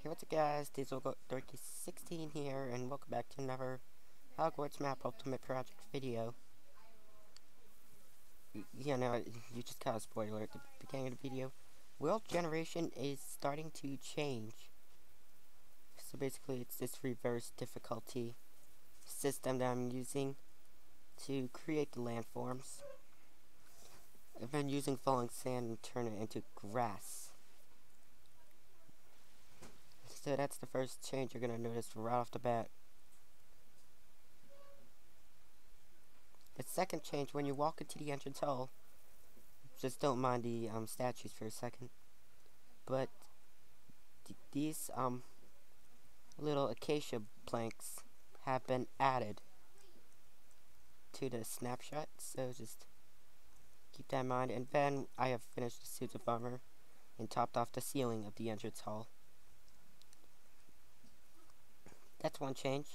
Hey, what's up guys, Diesel16 here, and welcome back to another Hogwarts Map Ultimate Project video. You just got a spoiler at the beginning of the video. World generation is starting to change. So basically it's this reverse difficulty system that I'm using to create the landforms. I've been using falling sand and turn it into grass. So that's the first change you're going to notice right off the bat. The second change, when you walk into the entrance hall, just don't mind the statues for a second, but these little acacia planks have been added to the snapshot, so just keep that in mind. And then I have finished the suits of armor and topped off the ceiling of the entrance hall. That's one change.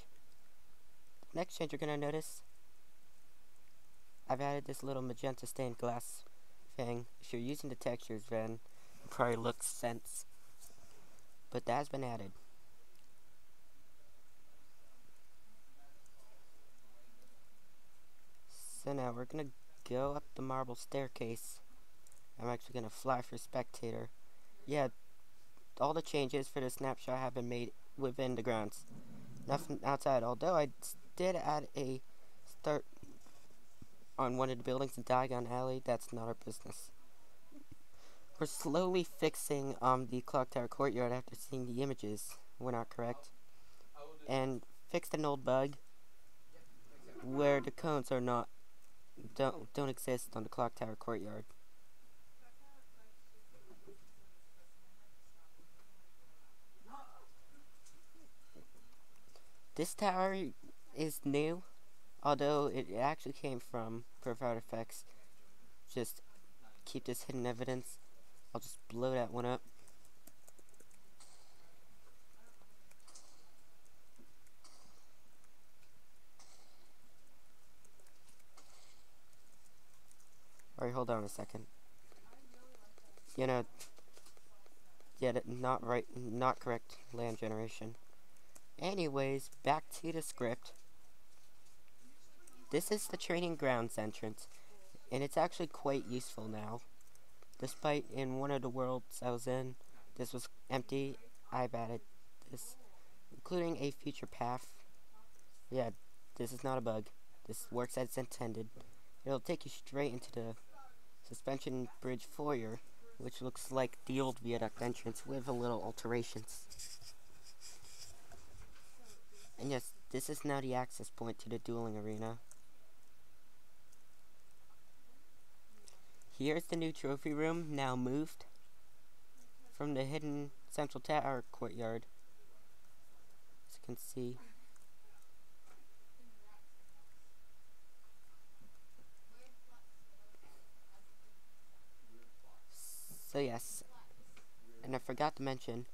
Next change you're gonna notice, I've added this little magenta stained glass thing. If you're using the textures, then it probably looks sense, but that has been added. So now we're gonna go up the marble staircase. I'm actually gonna fly for spectator. Yeah, all the changes for the snapshot have been made within the grounds, nothing outside. Although I did add a start on one of the buildings in Diagon Alley, that's not our business. We're slowly fixing the clock tower courtyard after seeing the images were not correct, and fixed an old bug where the cones are not don't exist on the clock tower courtyard. This tower is new, although it actually came from Provide Effects. Just keep this hidden evidence. I'll just blow that one up. Alright, hold on a second. Yeah, not correct land generation. Anyways, back to the script. This is the training grounds entrance, and it's actually quite useful now. Despite in one of the worlds I was in, this was empty, I've added this, including a future path. Yeah, this is not a bug. This works as intended. It'll take you straight into the suspension bridge foyer, which looks like the old viaduct entrance with a little alterations. And yes, this is now the access point to the dueling arena. Here's the new trophy room, now moved from the hidden central tower courtyard, as you can see. So yes, and I forgot to mention,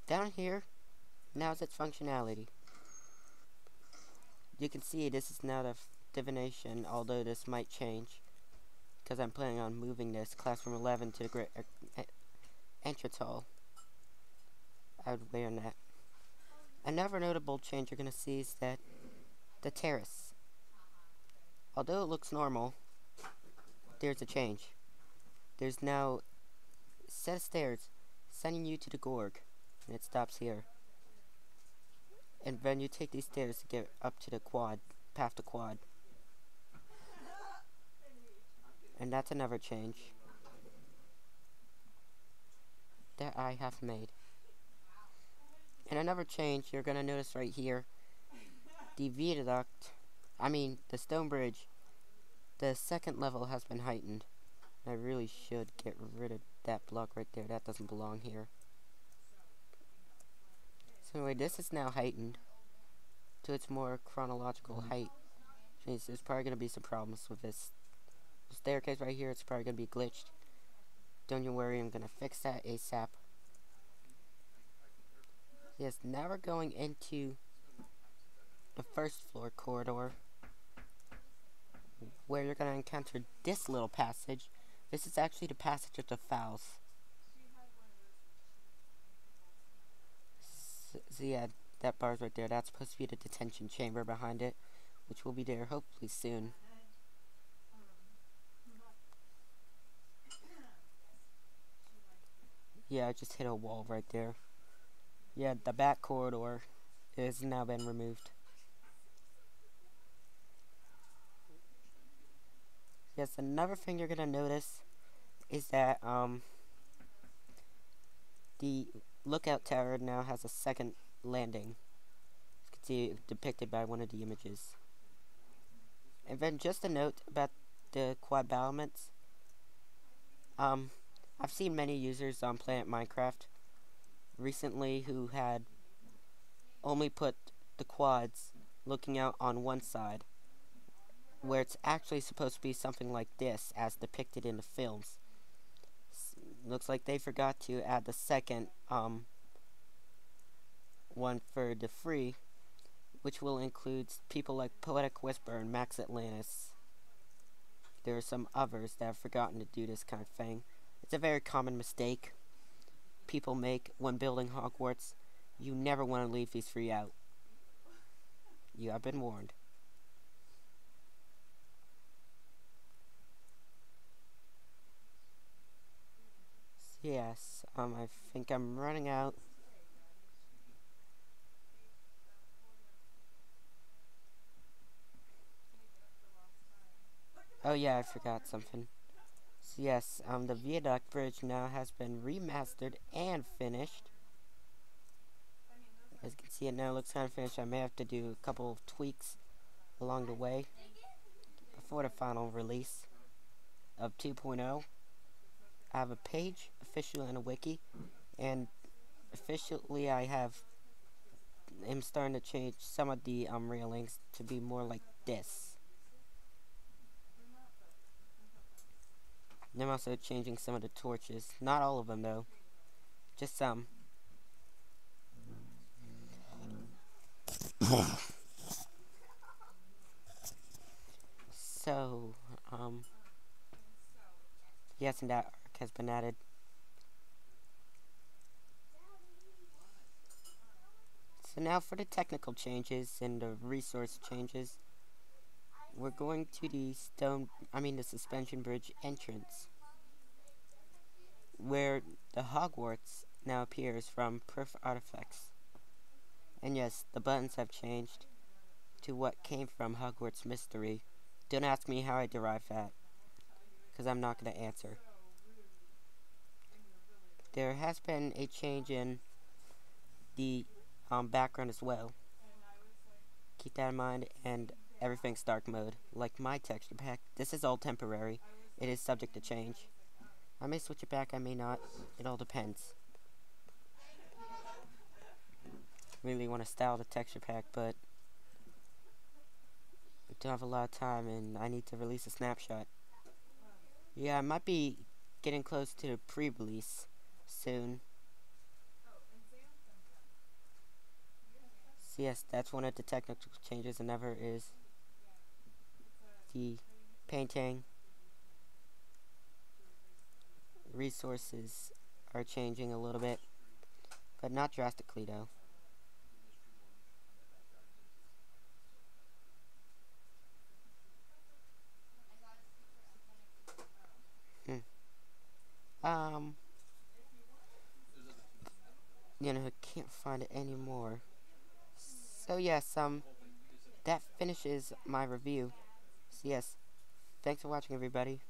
down here, now is its functionality. You can see this is now the divination, although this might change, because I'm planning on moving this classroom 11 to the great entrance hall. I would wait on that. Another notable change you're going to see is that the terrace, although it looks normal, there's a change. There's now a set of stairs sending you to the Gorg, and it stops here. And then you take these stairs to get up to the quad, path to quad. And that's another change that I have made. And another change you're gonna notice right here, the the stone bridge, the second level has been heightened. I really should get rid of that block right there. That doesn't belong here. So anyway, this is now heightened to its more chronological height. Which means there's probably gonna be some problems with this staircase right here. It's probably gonna be glitched. Don't you worry, I'm gonna fix that ASAP. Yes, now we're going into the first floor corridor, where you're gonna encounter this little passage. This is actually the passage of the fowls. So yeah, that bar's right there. That's supposed to be the detention chamber behind it, which will be there hopefully soon. Yeah, I just hit a wall right there. Yeah, the back corridor has now been removed. Yes, another thing you're gonna notice is that the lookout tower now has a second landing. You can see it depicted by one of the images. And then just a note about the quad battlements. I've seen many users on Planet Minecraft recently who had only put the quads looking out on one side, where it's actually supposed to be something like this, as depicted in the films. Looks like they forgot to add the second one for the free, which will include people like Poetic Whisper and Max Atlantis. There are some others that have forgotten to do this kind of thing. It's a very common mistake people make when building Hogwarts. You never want to leave these three out. You have been warned. So yes, I think I'm running out. Oh yeah, I forgot something. So yes, the viaduct bridge now has been remastered and finished. As you can see, it now looks kind of finished. I may have to do a couple of tweaks along the way before the final release of 2.0. I have a page, official, and a wiki, and officially I am starting to change some of the railings to be more like this. And I'm also changing some of the torches. Not all of them though, just some. So, yes, and that arc has been added. So now for the technical changes and the resource changes, we're going to the the suspension bridge entrance, where the Hogwarts now appears from Perf Artifacts. And yes, the buttons have changed to what came from Hogwarts Mystery. Don't ask me how I derived that, because I'm not going to answer. There has been a change in the background as well. Keep that in mind, and everything's dark mode, like my texture pack. This is all temporary. It is subject to change. I may switch it back, I may not. It all depends. Really want to style the texture pack, but I don't have a lot of time, and I need to release a snapshot. Yeah, I might be getting close to the pre-release soon. So yes, that's one of the technical changes, another is the painting. Resources are changing a little bit, but not drastically though. Hmm. I can't find it anymore. So yes, that finishes my review. So yes, thanks for watching everybody.